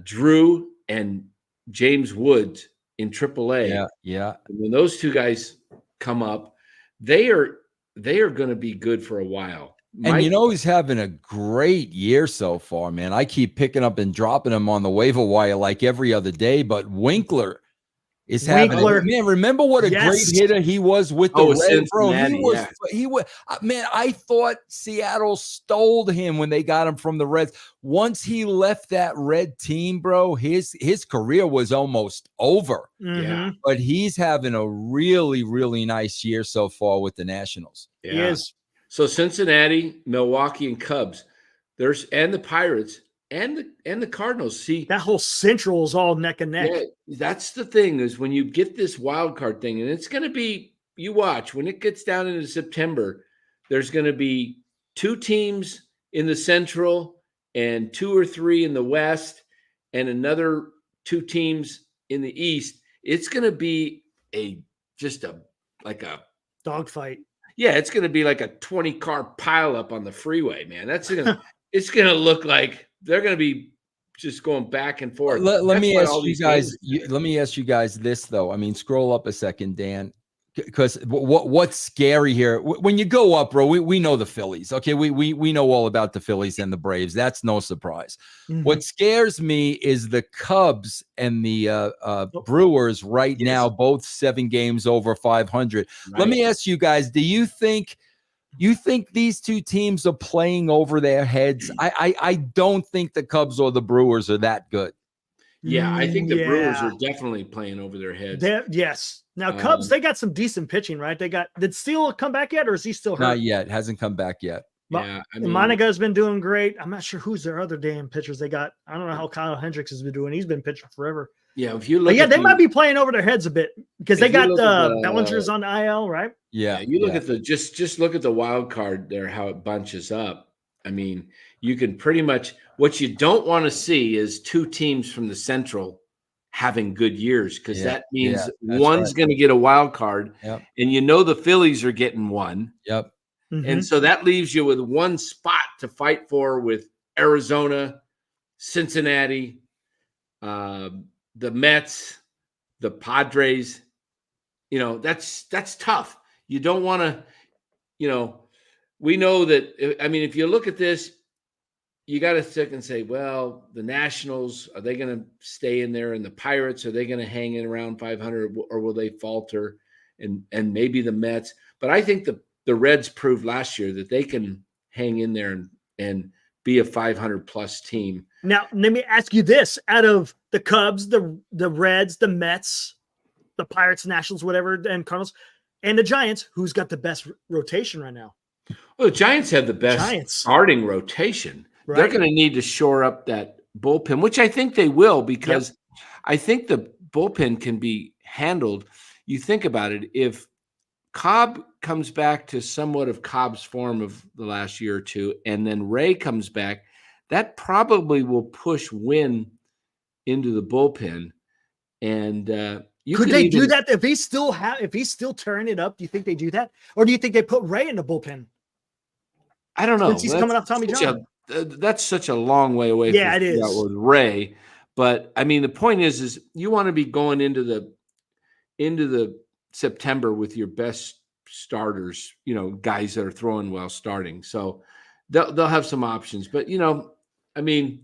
Drew and James Woods in AAA. Yeah. And when those 2 guys come up, they are going to be good for a while. And he's having a great year so far, man. I keep picking up and dropping him on the waiver wire like every other day, but Winkler is having man. Remember what a great hitter he was with the Reds, bro. He was man. I thought Seattle stole him when they got him from the Reds. Once he left that Red team, bro, his career was almost over. Mm-hmm. But he's having a really, really nice year so far with the Nationals. Yeah. He is. So Cincinnati, Milwaukee, and Cubs, and the Pirates and the Cardinals. See, that whole Central is all neck and neck. Yeah, that's the thing, is when you get this wild card thing, and it's going to be, you watch when it gets down into September, there's going to be 2 teams in the Central and 2 or 3 in the West, and another 2 teams in the East. It's going to be like a dogfight. Yeah, it's going to be like a 20-car pileup on the freeway, man. That's gonna it's going to look like they're going to be just going back and forth. Let me why ask all you these guys. games Let me ask you guys this though. I mean, scroll up a second, Dan, because what's scary here when you go up, bro? We know the Phillies. Okay, we know all about the Phillies and the Braves. That's no surprise. What scares me is the Cubs and the Brewers right now, both 7 games over 500. Right. Let me ask you guys: do you think these two teams are playing over their heads? I don't think the Cubs or the Brewers are that good. Yeah, I think the Brewers are definitely playing over their heads. Yes. Now Cubs, they got some decent pitching, right? Did Steele come back yet, or is he still hurt? Not yet. Hasn't come back yet. Yeah, I mean, Monica's been doing great. I'm not sure who's their other damn pitchers they got. I don't know how Kyle Hendricks has been doing. He's been pitching forever. Yeah, if you look, they might be playing over their heads a bit because they got Bellinger's on the IL, right? Yeah, you look at the just look at the wild card there, how it bunches up. I mean, you can pretty much what you don't want to see is 2 teams from the Central having good years because that means one's going to get a wild card, and the Phillies are getting one. Yep. And so that leaves you with one spot to fight for with Arizona, Cincinnati, the Mets, the Padres. That's tough. You don't want to, we know that. I mean, if you look at this, you got to stick and say, well, the Nationals, are they going to stay in there? And the Pirates, are they going to hang in around 500 or will they falter? And maybe the Mets. But I think the Reds proved last year that they can hang in there and be a 500-plus team. Now, let me ask you this. Out of the Cubs, the Reds, the Mets, the Pirates, Nationals, whatever, and Cardinals, and the Giants, who's got the best rotation right now? Well, the Giants have the best starting rotation. Right. They're going to need to shore up that bullpen, which I think they will because I think the bullpen can be handled. You think about it. If Cobb comes back to somewhat of Cobb's form of the last year or two, and then Ray comes back, that probably will push Wynn into the bullpen. And could they do that if he's still tearing it up? Do you think they do that, or do you think they put Ray in the bullpen? I don't know. Since he's coming off Tommy John. That's such a long way away. Yeah, it is with Ray. But I mean, the point is you want to be going into the September with your best starters, guys that are throwing well starting. So they'll have some options. But I mean,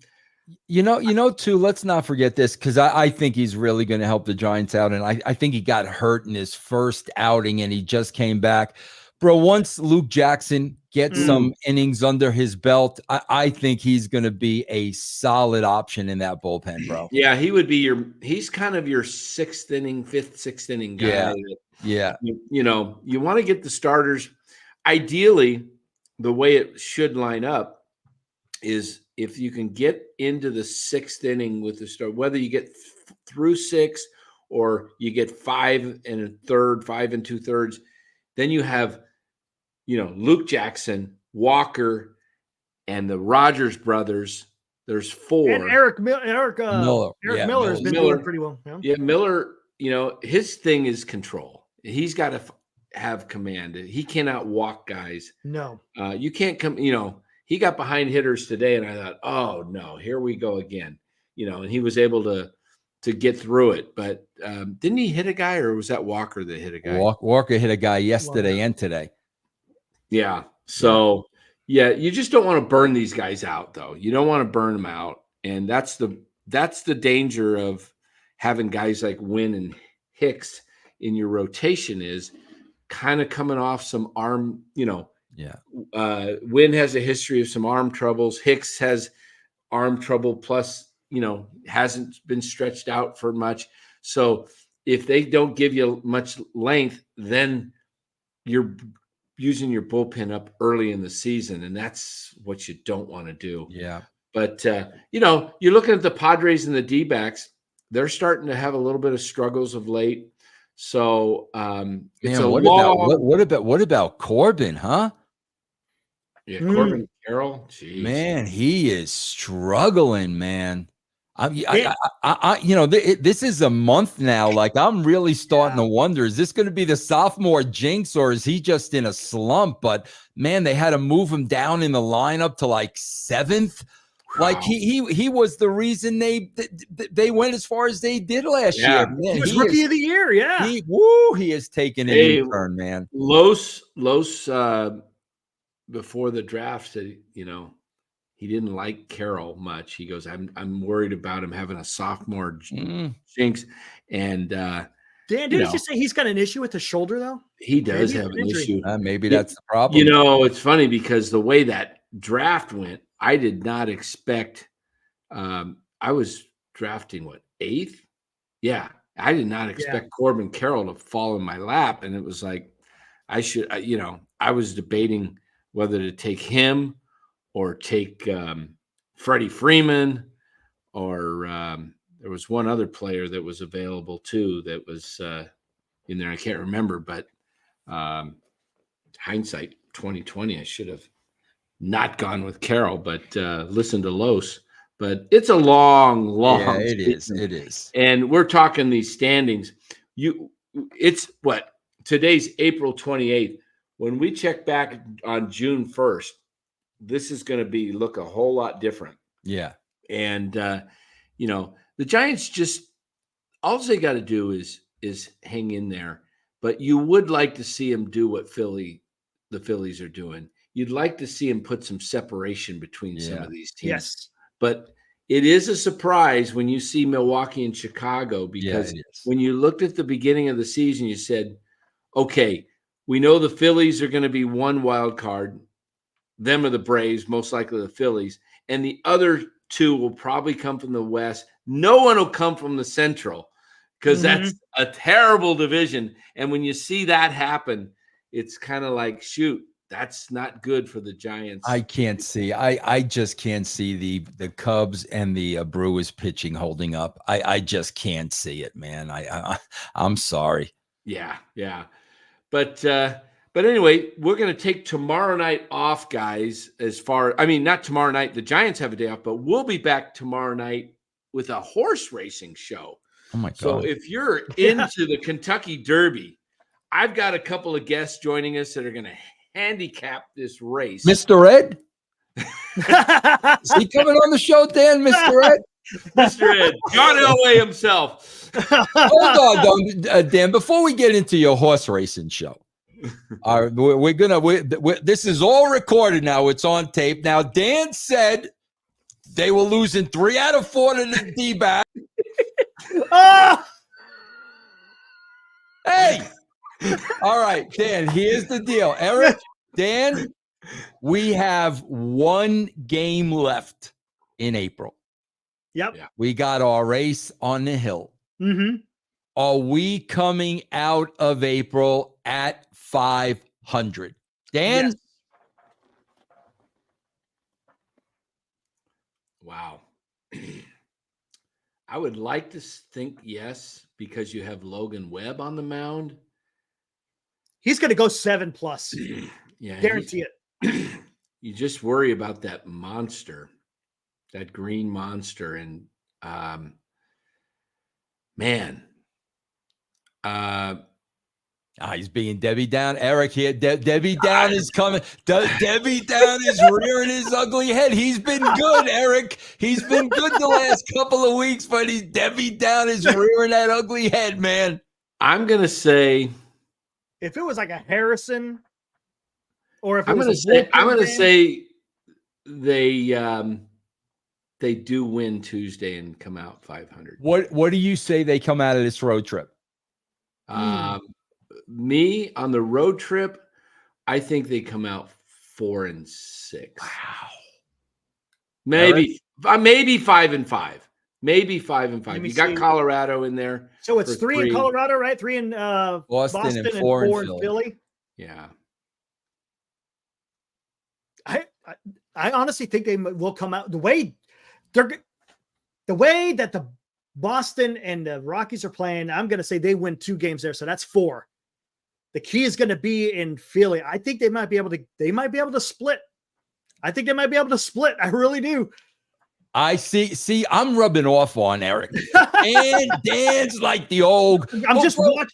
too, let's not forget this because I think he's really going to help the Giants out. And I think he got hurt in his first outing and he just came back. Bro, once Luke Jackson gets some innings under his belt, I think he's going to be a solid option in that bullpen, bro. Yeah, he would be he's kind of your 6th inning, 5th, 6th inning guy. Yeah. You want to get the starters. Ideally, the way it should line up is if you can get into the 6th inning with the start, whether you get through 6 or you get 5 1/3, 5 2/3, then you have, Luke Jackson, Walker, and the Rogers brothers. There's 4. And Eric Miller has been doing pretty well. Yeah, Miller, his thing is control. He's got to have command. He cannot walk guys. No. You can't come, he got behind hitters today, and I thought, oh, no, here we go again. And he was able to get through it. But didn't he hit a guy, or was that Walker that hit a guy? Walker hit a guy yesterday and today. Yeah. So, you just don't want to burn these guys out, though. You don't want to burn them out. And that's the danger of having guys like Wynn and Hicks in your rotation is kind of coming off some arm, Wynn has a history of some arm troubles. Hicks has arm trouble plus, hasn't been stretched out for much. So if they don't give you much length, then you're using your bullpen up early in the season, and that's what you don't want to do. Yeah. But, you're looking at the Padres and the D-backs. They're starting to have a little bit of struggles of late. So it's what about Corbin, huh? Yeah, Corbin Carroll. Jeez. Man, he is struggling, man. This is a month now. Like, I'm really starting to wonder, is this going to be the sophomore jinx, or is he just in a slump? But man, they had to move him down in the lineup to like 7th. Like, he was the reason they went as far as they did last year. Man, he was rookie of the year. Yeah. He has taken an U-turn, man. Los before the draft said, he didn't like Carroll much. He goes, I'm worried about him having a sophomore jinx. And Dan, didn't you say he's got an issue with the shoulder though? He does have an issue. Maybe that's the problem. It's funny because the way that draft went, I did not expect. I was drafting 8th. Yeah, I did not expect Corbin Carroll to fall in my lap, and it was like I should. I was debating whether to take him or take Freddie Freeman, or there was one other player that was available too that was in there. I can't remember, but hindsight 2020, I should have not gone with Carroll, but listen to Los. But it's a long. Yeah, it is. It is. And we're talking these standings. It's what? Today's April 28th. When we check back on June 1st, this is going to look a whole lot different. Yeah. And the Giants just all they got to do is hang in there. But you would like to see them do what the Phillies are doing. You'd like to see them put some separation between some of these teams. Yes. But it is a surprise when you see Milwaukee and Chicago, because when you looked at the beginning of the season, you said, okay, we know the Phillies are going to be one wild card. Them are the Braves, most likely the Phillies. And the other two will probably come from the West. No one will come from the Central, because that's a terrible division. And when you see that happen, it's kind of like, shoot, that's not good for the Giants. I can't see. I just can't see the Cubs and the Brewers pitching holding up. I just can't see it, man. I'm sorry. Yeah. But anyway, we're going to take tomorrow night off, guys. Not tomorrow night. The Giants have a day off, but we'll be back tomorrow night with a horse racing show. Oh my God. So if you're into the Kentucky Derby, I've got a couple of guests joining us that are going to handicap this race. Mr. Ed? Is he coming on the show, Dan? Mr. Ed? Mr. Ed. John Elway himself. Hold on, Dan. Before we get into your horse racing show, this is all recorded now. It's on tape. Now, Dan said they were losing 3 out of 4 to the D-back. Hey! All right, Dan, here's the deal. Eric, Dan, we have 1 game left in April. Yep. We got our race on the hill. Mm-hmm. Are we coming out of April at 500? Dan? Yes. Wow. I would like to think yes, because you have Logan Webb on the mound. He's going to go 7+. Yeah, guarantee it. You just worry about that monster, that green monster, and he's being Debbie Down. Eric here. Debbie Down is coming. Debbie Down is rearing his ugly head. He's been good, Eric. He's been good the last couple of weeks, but Debbie Down is rearing that ugly head, man. I'm going to say, if it was like a Harrison, or if I'm going to say they do win Tuesday and come out 500. What do you say they come out of this road trip? Me on the road trip, I think they come out 4-6. Wow. Maybe 5-5. Maybe 5-5. You got Colorado in there. So it's 3 in Colorado, right? 3 in Boston and 4 in Philly. Yeah. I honestly think they will come out the way that the Boston and the Rockies are playing. I'm going to say they win 2 games there, so that's 4. The key is going to be in Philly. I think they might be able to split. I think they might be able to split. I really do. I see. I'm rubbing off on Eric. And Dan's like the old. I'm just watching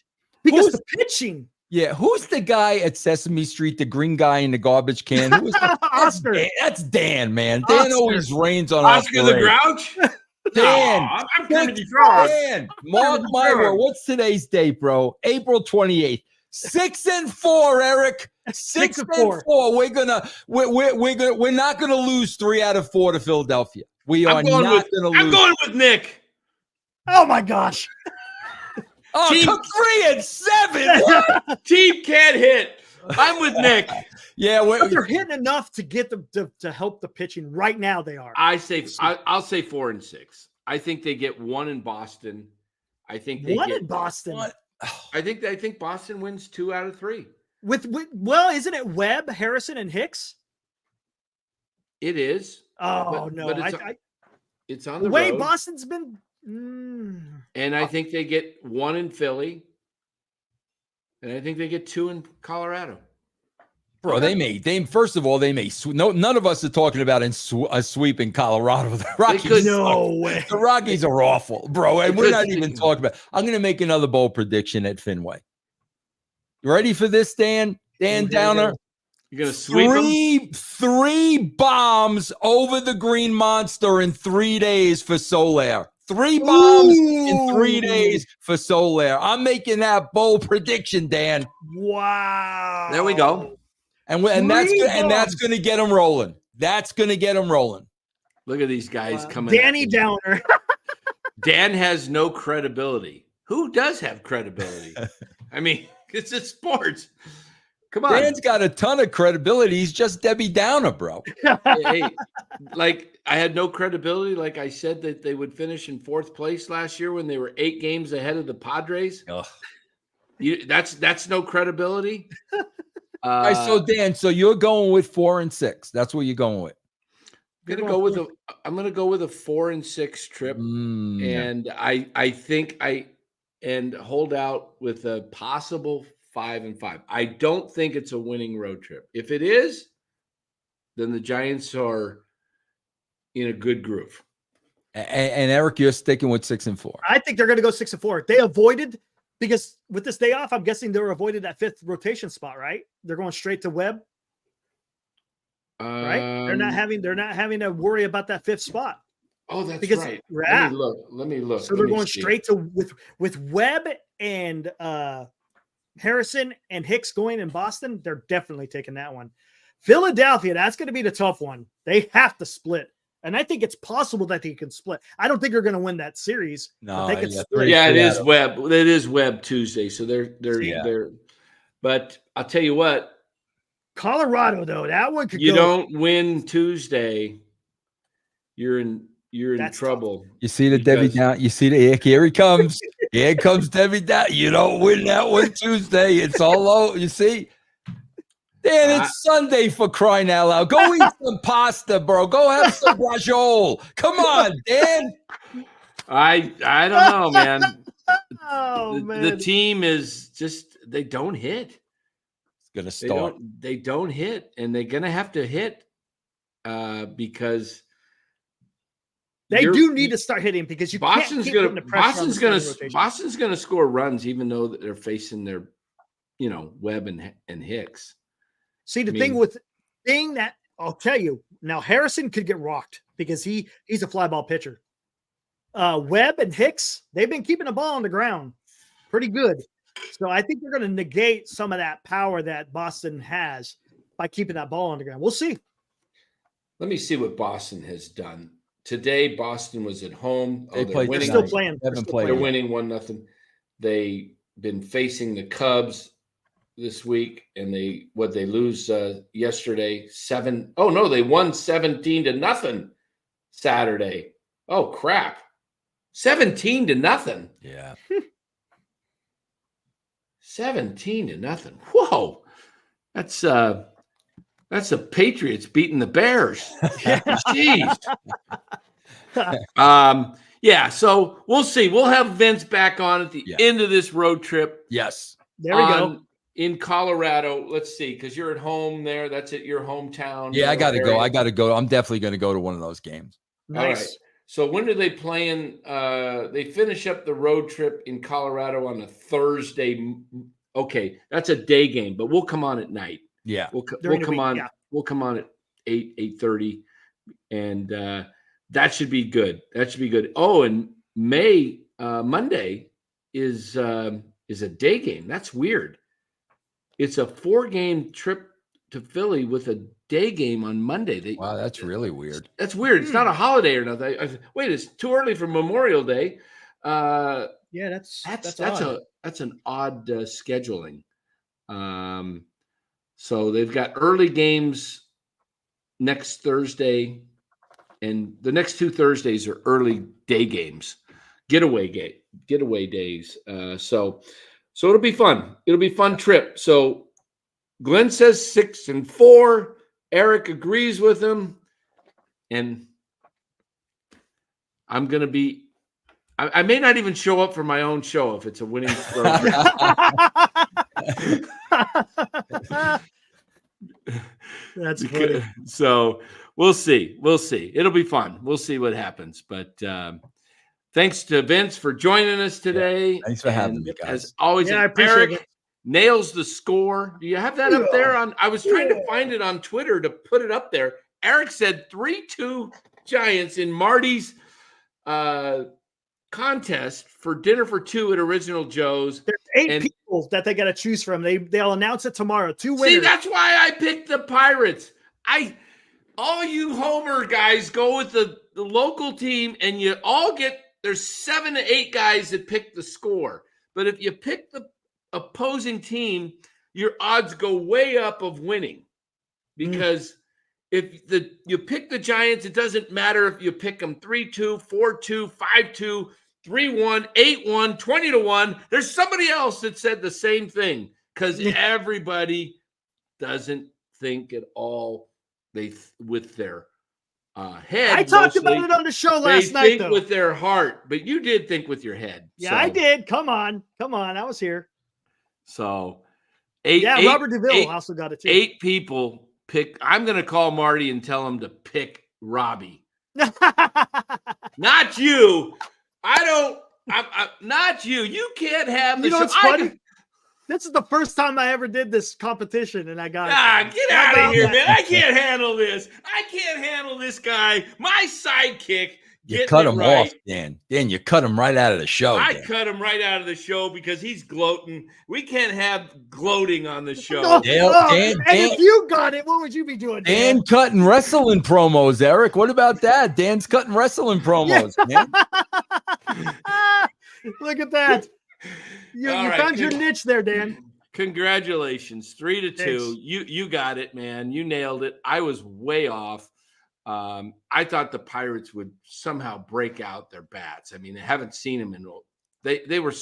because the pitching. Yeah, who's the guy at Sesame Street, the green guy in the garbage can? Who is that? Oscar. That's Dan, man. Dan Oscar. always rains on Oscar the parade. Grouch. Dan, No, I'm Kermit the Frog. Dan, mark my word. What's today's date, bro? April 28th. 6-4, Eric. 6-4. We're not gonna lose 3 out of 4 to Philadelphia. We are not gonna lose. I'm going with Nick. Oh my gosh. Oh, Team- 3-7. What? Team can't hit. I'm with Nick. Yeah, But they're hitting enough to get them to help the pitching right now. They are. I'll say 4-6. I think they get 1 in Boston. I think they One get in Boston. What? I think Boston wins 2 out of 3. With isn't it Webb, Harrison, and Hicks? It is. Oh But- no, but it's on the way road. Boston's been. And I think they get 1 in Philly. And I think they get 2 in Colorado. Bro, first of all, none of us are talking about a sweep in Colorado. The Rockies, No way. the Rockies are awful, bro. And we're not Because- even talking about. I'm going to make another bold prediction at Fenway. You ready for this, Dan? Dan Downer. You're gonna sweep them? Three bombs over the Green Monster in 3 days for Soler. 3 bombs in 3 days for Soler. I'm making that bold prediction, Dan. Wow. There we go. And that's going to get them rolling. That's going to get them rolling. Look at these guys coming. Danny Downer. Dan has no credibility. Who does have credibility? I mean, it's just sports. Come on. Dan's got a ton of credibility. He's just Debbie Downer, bro. Hey, like I had no credibility. Like I said that they would finish in 4th place last year when they were 8 games ahead of the Padres. Ugh. That's no credibility. All right, so Dan, so you're going with 4 and 6. That's what you're going with. I'm gonna go with a 4 and 6 trip, and I think and hold out with a possible 5 and 5. I don't think it's a winning road trip. If it is, then the Giants are in a good groove. And Eric, you're sticking with 6 and 4. I think they're going to go 6 and 4. They avoided because with this day off, I'm guessing they were avoided that 5th rotation spot, right? They're going straight to Webb, right? They're not having to worry about that 5th spot. Oh, that's Because- right. yeah. Let me look. So they're going straight to with Webb and Harrison and Hicks going in Boston. They're definitely taking that one. Philadelphia, that's going to be the tough one. They have to split. And I think it's possible that they can split. I don't think they're going to win that series. No, but they can yeah, split. Yeah, it is Webb. It is Webb Tuesday. So they're. But I'll tell you what. Colorado, though, that one could You go. don't win Tuesday, you're in That's trouble. You see the Debbie Because- Down. You see here he comes. Here comes Debbie Down. You don't win that one Tuesday. It's all over. You see. Dan, it's Sunday for crying out loud. Go eat some pasta, bro. Go have some braciole. Come on, Dan. I don't know, man. Oh, man. The team is just they don't hit. It's gonna start. They don't hit, and they're gonna have to hit because They do need to start hitting because you Boston's can't keep putting the pressure on the starting rotation. Boston's gonna score runs even though that they're facing their Webb and Hicks. See, the thing that I'll tell you now, Harrison could get rocked because he's a fly ball pitcher. Webb and Hicks, they've been keeping the ball on the ground pretty good. So I think they're going to negate some of that power that Boston has by keeping that ball on the ground. We'll see. Let me see what Boston has done. Today, Boston was at home. They They're played winning. They're still playing. Haven't They're played They're yet. winning 1-0. They've been facing the Cubs this week, and they lose yesterday 7. Oh no, they won 17-0 Saturday. Oh crap, 17-0. Yeah. 17-0. Whoa, that's the Patriots beating the Bears. Jeez. Yeah, so we'll see. We'll have Vince back on at the end of this road trip. Yes. There we go. In Colorado. Let's see, because you're at home there. That's at your hometown. Yeah, I got to area. go. I got to go. I'm definitely going to go to one of those games. All right. Nice. So when do they play in? They finish up the road trip in Colorado on a Thursday. Okay, that's a day game, but we'll come on at night. Yeah. We'll During the come week, on. yeah. We'll come on at 8:30, and that should be good. That should be good. Oh, and Monday is a day game. That's weird. It's a 4-game trip to Philly with a day game on Monday. Wow, that's really weird. That's weird. It's not a holiday or nothing. Wait, it's too early for Memorial Day. Yeah, that's odd. That's an odd scheduling. So they've got early games next Thursday, and the next 2 Thursdays are early day games, getaway days. So it'll be fun. It'll be a fun trip. So Glenn says 6-4. Eric agrees with him, and I'm going to be. I may not even show up for my own show if it's a winning program. That's funny. So we'll see. We'll see. It'll be fun. We'll see what happens. But thanks to Vince for joining us today. Yeah, thanks for having me, guys. As always, I appreciate Eric it. nails the score. Do you have that up there? I was trying to find it on Twitter to put it up there. Eric said 3-2 Giants in Marty's contest for dinner for 2 at Original Joe's. There's 8 people that they got to choose from. They'll announce it tomorrow. 2 winners. See, that's why I picked the Pirates. All you Homer guys go with the local team, and you all there's 7 to 8 guys that pick the score. But if you pick the opposing team, your odds go way up of winning, because if you pick the Giants, it doesn't matter if you pick them 3-2, 4-2, 5-2, 3-1, 8-1, 20-1. There's somebody else that said the same thing, because everybody doesn't think at all with their head. I talked about it on the show last night, They think though. with their heart, but you did think with your head. Yeah, I did. Come on. I was here. So, Robert DeVille also got it too. 8 people pick. I'm going to call Marty and tell him to pick Robbie. Not you. I'm not you. You can't have the You know show. what's funny? This is the first time I ever did this competition, and I got it. Get out of here, man. I can't handle this. I can't handle this guy. My sidekick. You cut him off, Dan. Dan, you cut him right out of the show. I cut him right out of the show because he's gloating. We can't have gloating on the show. Dan, if you got it, what would you be doing? Dan cutting wrestling promos, Eric. What about that? Dan's cutting wrestling promos, man. Look at that. You found your niche there, Dan. Congratulations. 3-2. Thanks. You got it, man. You nailed it. I was way off. I thought the Pirates would somehow break out their bats. I mean, I haven't seen them they were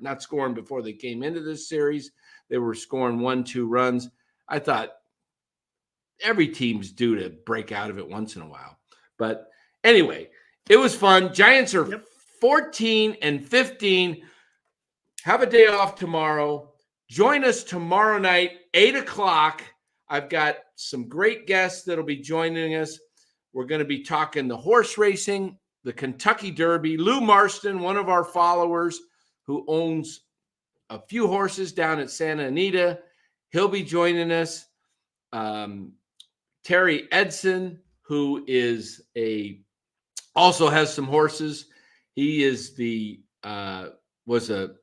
not scoring before they came into this series. They were scoring 1-2 runs. I thought every team's due to break out of it once in a while. But anyway, it was fun. Giants are 14-15. Have a day off tomorrow. Join us tomorrow night, 8:00. I've got some great guests that'll be joining us. We're going to be talking the horse racing, the Kentucky Derby. Lou Marston, one of our followers who owns a few horses down at Santa Anita, he'll be joining us. Terry Edson, who is also has some horses. He is was a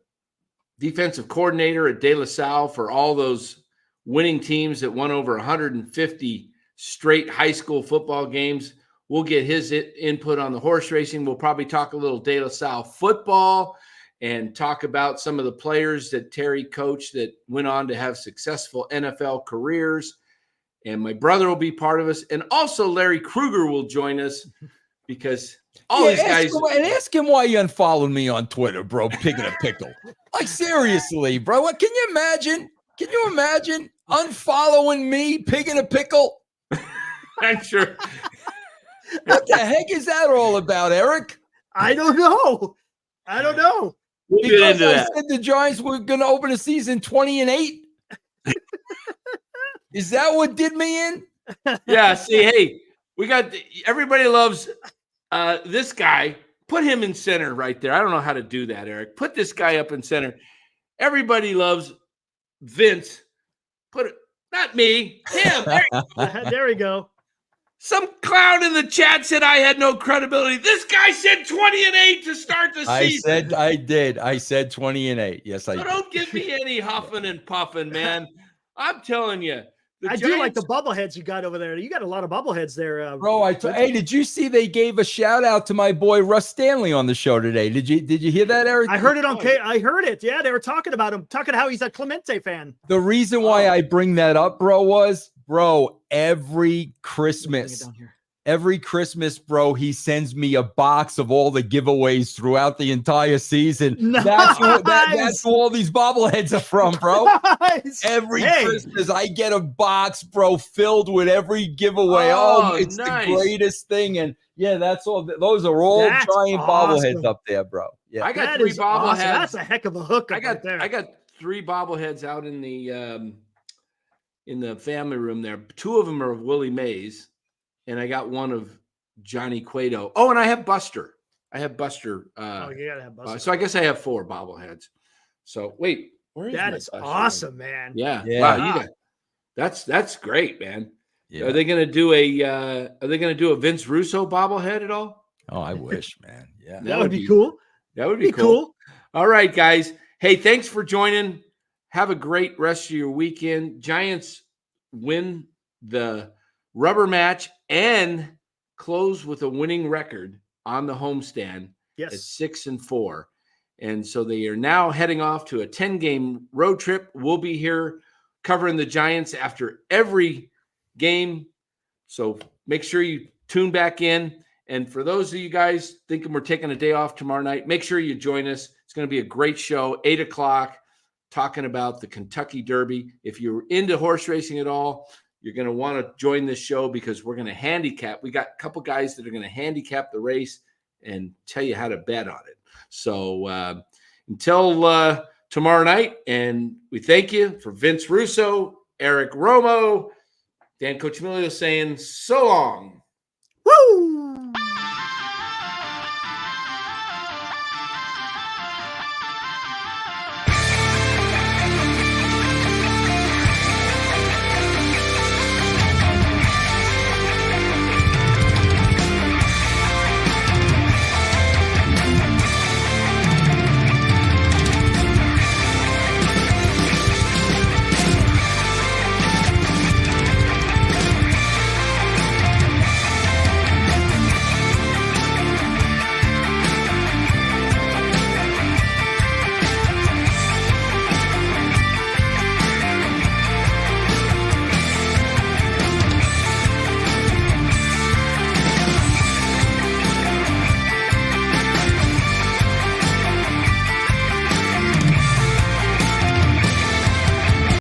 defensive coordinator at De La Salle for all those winning teams that won over 150 straight high school football games. We'll get his input on the horse racing. We'll probably talk a little De La Salle football and talk about some of the players that Terry coached that went on to have successful NFL careers. And my brother will be part of us. And also Larry Kruger will join us because these guys. Ask him why you unfollowed me on Twitter, bro, picking a pickle. Like, seriously, bro. What, can you imagine? Can you imagine unfollowing me, picking a pickle? I'm sure. What the heck is that all about, Eric? I don't know. We'll because get into I that. said the Giants were going to open a season 20-8. Is that what did me in? Yeah. See, hey, everybody loves this guy, put him in center right there. I don't know how to do that, Eric. Put this guy up in center. Everybody loves Vince. Put it, not me, him. There we go. Some clown in the chat said I had no credibility. This guy said 20-8 to start the season. I did. I said 20-8. Yes, I did. Don't give me any huffing and puffing, man. I'm telling you. I do like the bobbleheads you got over there. You got a lot of bobbleheads there, bro. Hey, did you see they gave a shout out to my boy Russ Stanley on the show today? Did you hear that, Eric? I heard it on I heard it. Yeah, they were talking about him, talking how he's a Clemente fan. The reason why I bring that up, bro, every Christmas, bro, he sends me a box of all the giveaways throughout the entire season. Nice. That's who all these bobbleheads are from, bro. Nice. Every Christmas, I get a box, bro, filled with every giveaway. It's nice. The greatest thing. And yeah, that's all. Those are all giant bobbleheads up there, bro. Yeah, I got 3 bobbleheads. Awesome. That's a heck of a hook. I got 3 bobbleheads out in the family room there. 2 of them are of Willie Mays, and I got 1 of Johnny Cueto. Oh, and I have Buster. You gotta have Buster. So I guess I have 4 bobbleheads. So wait, where is that? Is awesome, man. Yeah. Wow, that's great, man. Yeah. Are they gonna do a Vince Russo bobblehead at all? Oh, I wish, man. Yeah, that would be cool. That would be cool. All right, guys. Hey, thanks for joining. Have a great rest of your weekend. Giants win the rubber match and close with a winning record on the homestand at 6-4. And so they are now heading off to a 10-game road trip. We'll be here covering the Giants after every game. So make sure you tune back in. And for those of you guys thinking we're taking a day off tomorrow night, make sure you join us. It's going to be a great show, 8 o'clock, talking about the Kentucky Derby. If you're into horse racing at all, you're going to want to join this show because we're going to handicap. We got a couple guys that are going to handicap the race and tell you how to bet on it. So until tomorrow night, and we thank you for Vince Russo, Eric Romo, Dan Cochimilio saying so long.